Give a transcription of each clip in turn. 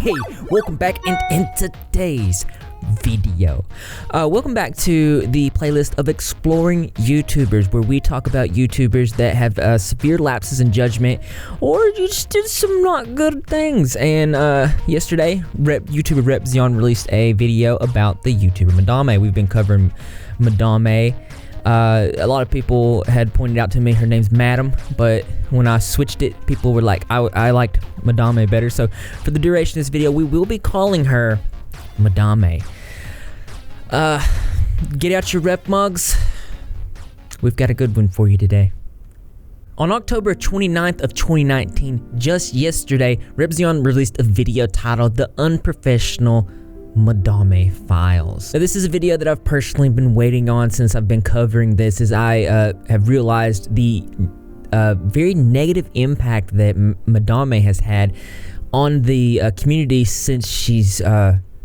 Hey, welcome back in today's video. Welcome back to the playlist of exploring YouTubers, where we talk about YouTubers that have severe lapses in judgment or just did some not good things. And yesterday, YouTuber Repzion released a video about the YouTuber Madame. We've been covering Madame. A lot of people had pointed out to me her name's Madam, but when I switched it, people were like, I liked Madame better. So for the duration of this video, we will be calling her Madame. Get out your rep mugs. We've got a good one for you today. On October 29th of 2019, just yesterday, Repzion released a video titled The Unprofessional Madame Files. Now, this is a video that I've personally been waiting on since I've been covering this, as I have realized the very negative impact that Madame has had on the community since she's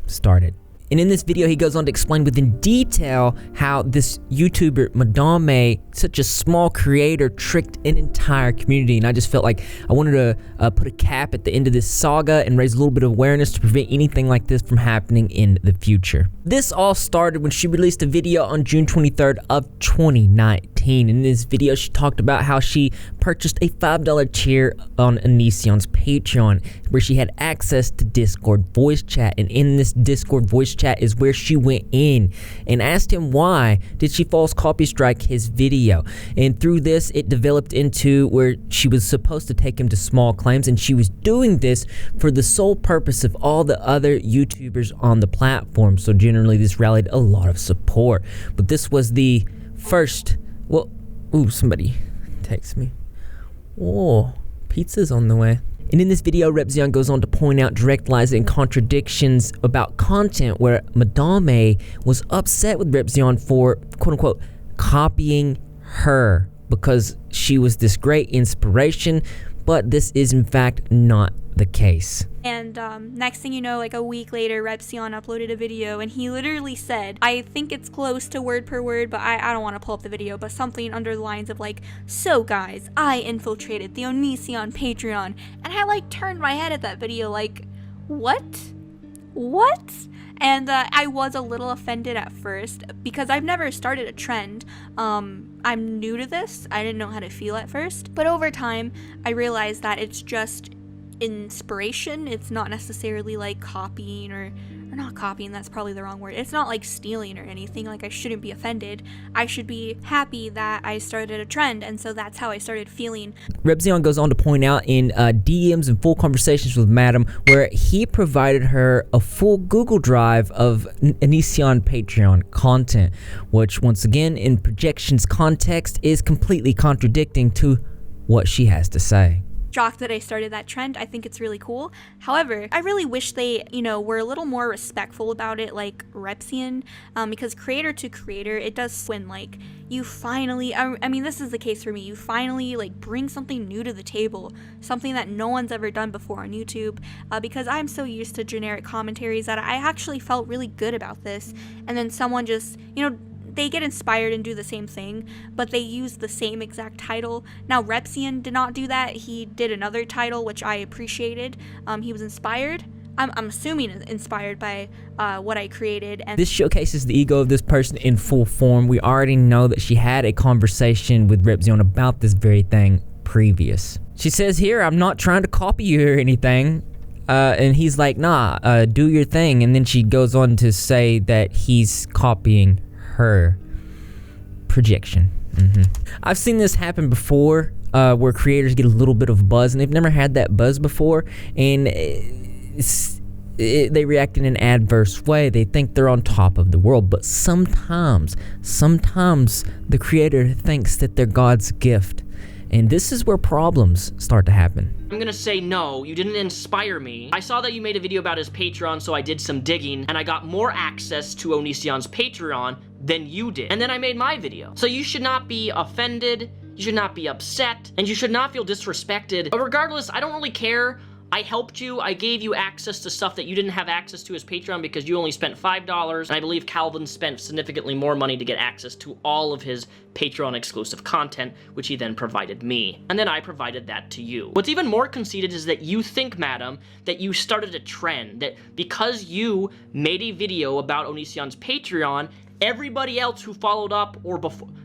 started. And in this video, he goes on to explain within detail how this YouTuber, Madame, such a small creator, tricked an entire community. And I just felt like I wanted to put a cap at the end of this saga and raise a little bit of awareness to prevent anything like this from happening in the future. This all started when she released a video on June 23rd of 2019. In this video, she talked about how she purchased a $5 chair on Onision's Patreon, where she had access to Discord voice chat. And in this Discord voice chat is where she went in and asked him why did she false copy strike his video. And through this, it developed into where she was supposed to take him to small claims, and she was doing this for the sole purpose of all the other YouTubers on the platform. So generally, this rallied a lot of support. But this was the first, well, ooh, somebody texts me. Oh, pizza's on the way. And in this video, Repzion goes on to point out direct lies and contradictions about content where Madame was upset with Repzion for, quote-unquote, copying her because she was this great inspiration, but this is in fact not the case. And next thing you know, like a week later, Repzion uploaded a video and he literally said, I think it's close to word per word, but I don't want to pull up the video, but something under the lines of like, so guys, I infiltrated the Onision Patreon. And I like turned my head at that video like, what? And I was a little offended at first because I've never started a trend. I'm new to this. I didn't know how to feel at first. But over time, I realized that it's just inspiration. It's not necessarily like copying or not copying, that's probably the wrong word. It's not like stealing or anything. Like, I shouldn't be offended. I should be happy that I started a trend, and so that's how I started feeling. Repzion goes on to point out in DMs and full conversations with Madam where he provided her a full Google Drive of Onision Patreon content, which once again in projections context is completely contradicting to what she has to say. Shocked that I started that trend. I think it's really cool. However, I really wish they, were a little more respectful about it, like Repzion, because creator to creator, it does when, like, you finally, I mean, this is the case for me, you finally, like, bring something new to the table, something that no one's ever done before on YouTube, because I'm so used to generic commentaries that I actually felt really good about this, and then someone just, they get inspired and do the same thing, but they use the same exact title. Now, Repzion did not do that. He did another title, which I appreciated. He was inspired. I'm assuming inspired by what I created. And this showcases the ego of this person in full form. We already know that she had a conversation with Repzion about this very thing previous. She says here, I'm not trying to copy you or anything. And he's like, nah, do your thing. And then she goes on to say that he's copying her projection. I've seen this happen before, where creators get a little bit of buzz and they've never had that buzz before, and they react in an adverse way. They think they're on top of the world, but sometimes the creator thinks that they're God's gift, and this is where problems start to happen. I'm gonna say no, you didn't inspire me. I saw that you made a video about his Patreon, so I did some digging, and I got more access to Onision's Patreon than you did. And then I made my video. So you should not be offended, you should not be upset, and you should not feel disrespected. But regardless, I don't really care I helped you. I gave you access to stuff that you didn't have access to as Patreon because you only spent $5, and I believe Calvin spent significantly more money to get access to all of his Patreon exclusive content, which he then provided me. And then I provided that to you. What's even more conceited is that you think, madam, that you started a trend, that because you made a video about Onision's Patreon, everybody else who followed up or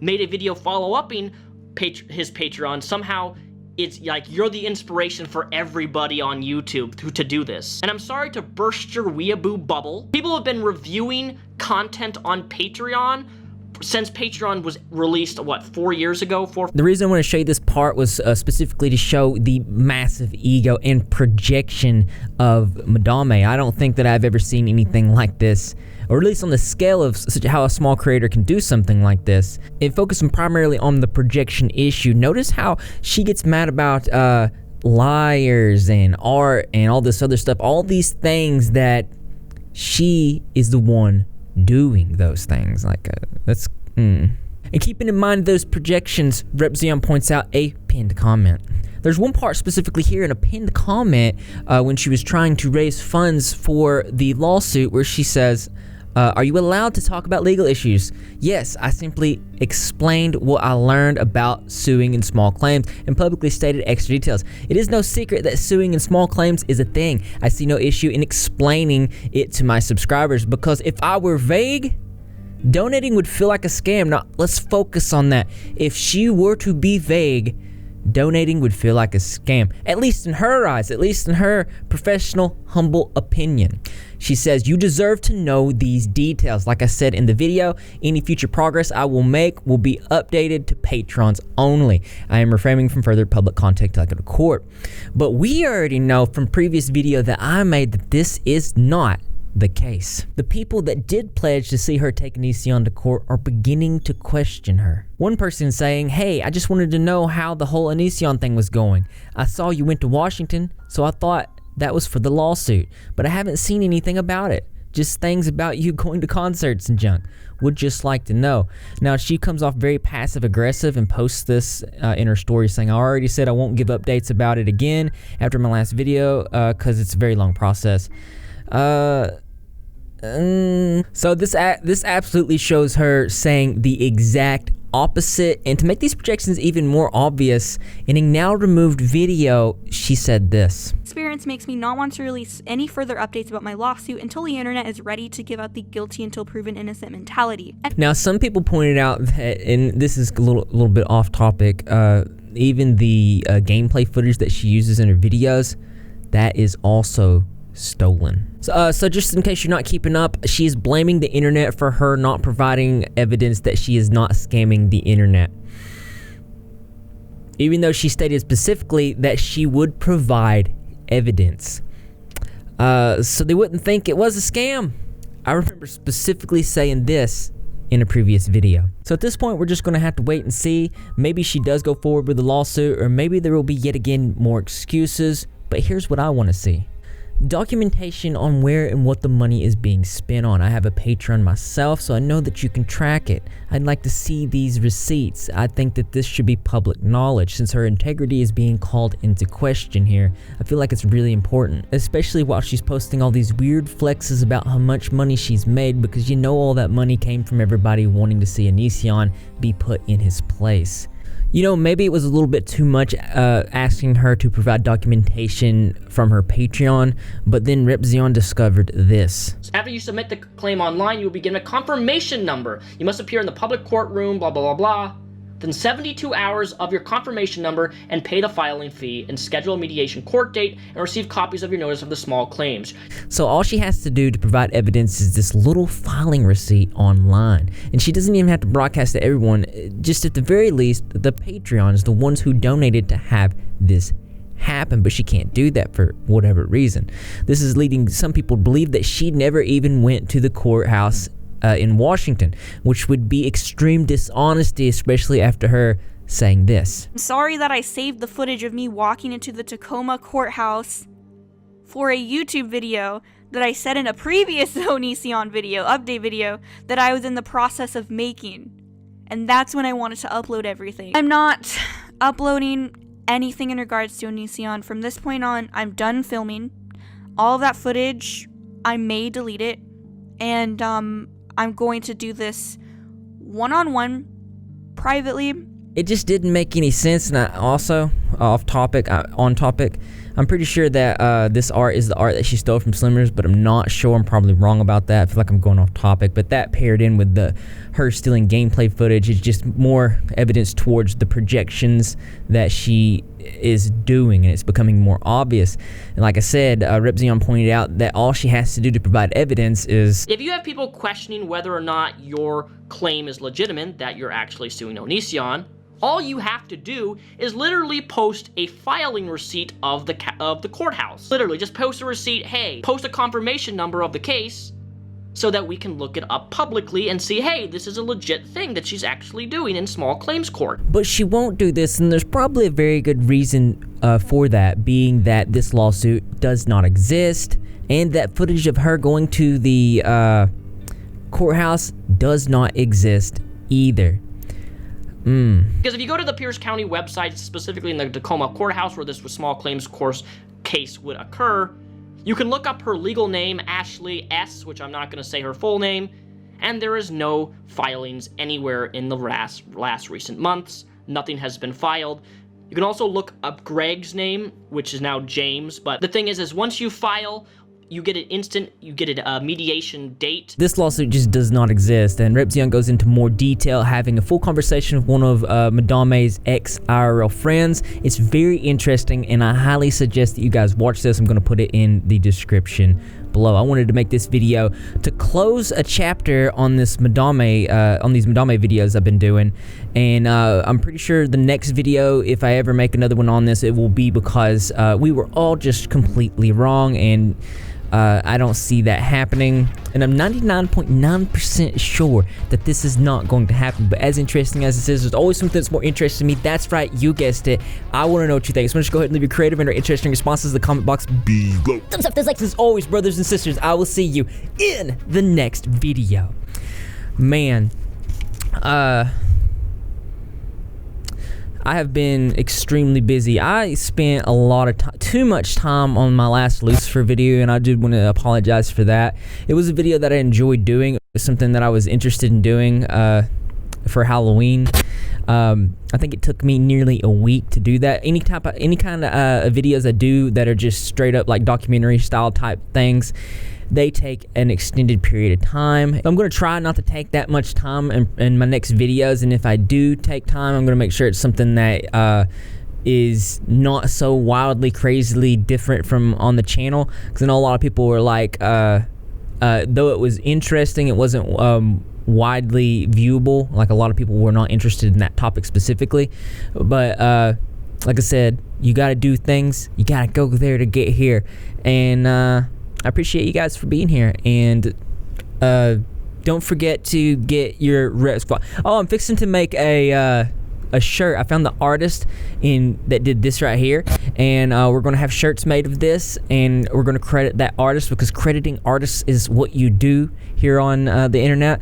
made a video follow-upping his Patreon somehow it's like you're the inspiration for everybody on YouTube to do this. And I'm sorry to burst your weeaboo bubble. People have been reviewing content on Patreon since Patreon was released, what, 4 years ago? The reason I want to show you this part was specifically to show the massive ego and projection of Madame. I don't think that I've ever seen anything like this, or at least on the scale of how a small creator can do something like this. It focusing primarily on the projection issue. Notice how she gets mad about liars and art and all this other stuff, all these things that she is the one doing those things. Like, And keeping in mind those projections, Repzion points out a pinned comment. There's one part specifically here in a pinned comment when she was trying to raise funds for the lawsuit where she says, are you allowed to talk about legal issues? Yes, I simply explained what I learned about suing in small claims and publicly stated extra details. It is no secret that suing in small claims is a thing. I see no issue in explaining it to my subscribers because if I were vague, donating would feel like a scam. Now, let's focus on that. If she were to be vague, donating would feel like a scam, at least in her eyes, at least in her professional, humble opinion. She says, you deserve to know these details. Like I said in the video, any future progress I will make will be updated to patrons only. I am refraining from further public contact till I go to court. But we already know from previous video that I made that this is not the case. The people that did pledge to see her take Onision to court are beginning to question her. One person saying, hey, I just wanted to know how the whole Onision thing was going. I saw you went to Washington, so I thought that was for the lawsuit, but I haven't seen anything about it. Just things about you going to concerts and junk. Would just like to know. Now, she comes off very passive-aggressive and posts this in her story saying, I already said I won't give updates about it again after my last video because it's a very long process. So this absolutely shows her saying the exact opposite, and to make these projections even more obvious, in a now removed video, she said this. Experience makes me not want to release any further updates about my lawsuit until the internet is ready to give out the guilty until proven innocent mentality. Now, some people pointed out that, and this is a little bit off topic, even the gameplay footage that she uses in her videos, that is also stolen. So just in case you're not keeping up, she is blaming the internet for her not providing evidence that she is not scamming the internet, even though she stated specifically that she would provide evidence so they wouldn't think it was a scam. I remember specifically saying this in a previous video. So at this point, we're just going to have to wait and see. Maybe she does go forward with the lawsuit, or maybe there will be yet again more excuses. But here's what I want to see. Documentation on where and what the money is being spent on. I have a Patreon myself, so I know that you can track it. I'd like to see these receipts. I think that this should be public knowledge. Since her integrity is being called into question here, I feel like it's really important, especially while she's posting all these weird flexes about how much money she's made, because you know all that money came from everybody wanting to see Onision be put in his place. You know, maybe it was a little bit too much asking her to provide documentation from her Patreon, but then Repzion discovered this. After you submit the claim online, you will be given a confirmation number. You must appear in the public courtroom, blah, blah, blah, blah. Then 72 hours of your confirmation number and pay the filing fee and schedule a mediation court date and receive copies of your notice of the small claims. So all she has to do to provide evidence is this little filing receipt online. And she doesn't even have to broadcast to everyone. Just at the very least, the Patreons, the ones who donated to have this happen, but she can't do that for whatever reason. This is leading some people to believe that she never even went to the courthouse in Washington, which would be extreme dishonesty, especially after her saying this. I'm sorry that I saved the footage of me walking into the Tacoma courthouse for a YouTube video that I said in a previous Onision video, update video, that I was in the process of making. And that's when I wanted to upload everything. I'm not uploading anything in regards to Onision. From this point on, I'm done filming. All of that footage, I may delete it. And I'm going to do this one-on-one, privately. It just didn't make any sense. And also, on topic, I'm pretty sure that this art is the art that she stole from Slimurz, but I'm not sure. I'm probably wrong about that. I feel like I'm going off topic, but that paired in with her stealing gameplay footage is just more evidence towards the projections that she is doing, and it's becoming more obvious. And like I said, Repzion pointed out that all she has to do to provide evidence is... If you have people questioning whether or not your claim is legitimate, that you're actually suing Onision, all you have to do is literally post a filing receipt of the courthouse. Literally, just post a receipt, hey, post a confirmation number of the case, so that we can look it up publicly and see, hey, this is a legit thing that she's actually doing in small claims court. But she won't do this, and there's probably a very good reason for that, being that this lawsuit does not exist, and that footage of her going to the courthouse does not exist either. Because if you go to the Pierce County website, specifically in the Tacoma courthouse where this small claims court case would occur, you can look up her legal name, Ashley S., which I'm not going to say her full name, and there is no filings anywhere in the last recent months. Nothing has been filed. You can also look up Greg's name, which is now James, but the thing is once you file, you get a mediation date. This lawsuit just does not exist, and Repzion goes into more detail, having a full conversation with one of Madame's ex-IRL friends. It's very interesting, and I highly suggest that you guys watch this. I'm going to put it in the description below. I wanted to make this video to close a chapter on this Madame, on these Madame videos I've been doing, and I'm pretty sure the next video, if I ever make another one on this, it will be because we were all just completely wrong, and I don't see that happening, and I'm 99.9% sure that this is not going to happen. But as interesting as this is, there's always something that's more interesting to me. That's right, you guessed it. I want to know what you think. So just go ahead and leave your creative and interesting responses in the comment box below. Thumbs up, dislikes, as always, brothers and sisters. I will see you in the next video. Man, I have been extremely busy. I spent a lot of time, too much time on my last Lucifer video, and I did want to apologize for that. It was a video that I enjoyed doing. It was something that I was interested in doing for Halloween. I think it took me nearly a week to do that. Any kind of videos I do that are just straight up like documentary style type things, they take an extended period of time. I'm going to try not to take that much time in my next videos, and if I do take time, I'm going to make sure it's something that is not so wildly, crazily different from on the channel, because I know a lot of people were like, though it was interesting, it wasn't widely viewable. Like, a lot of people were not interested in that topic specifically, but like I said, you got to do things, you got to go there to get here, and I appreciate you guys for being here, and don't forget to get your rep squad. Oh, I'm fixing to make a shirt. I found the artist that did this right here, and we're gonna have shirts made of this, and we're gonna credit that artist, because crediting artists is what you do here on the internet.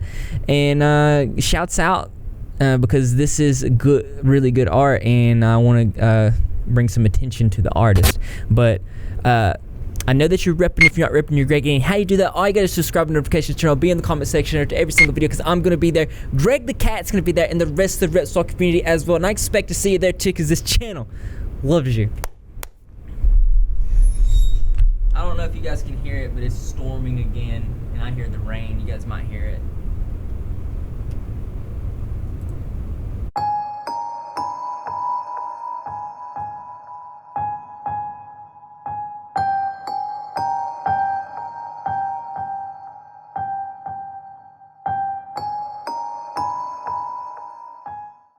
And shouts out because this is good, really good art, and I want to bring some attention to the artist. But I know that you're repping. If you're not repping, you're Greg. And how you do that? All you gotta do is subscribe to the notifications channel, be in the comment section after every single video, because I'm gonna be there. Greg the Cat's gonna be there, and the rest of the Repzilla community as well. And I expect to see you there too, because this channel loves you. I don't know if you guys can hear it, but it's storming again, and I hear the rain. You guys might hear it.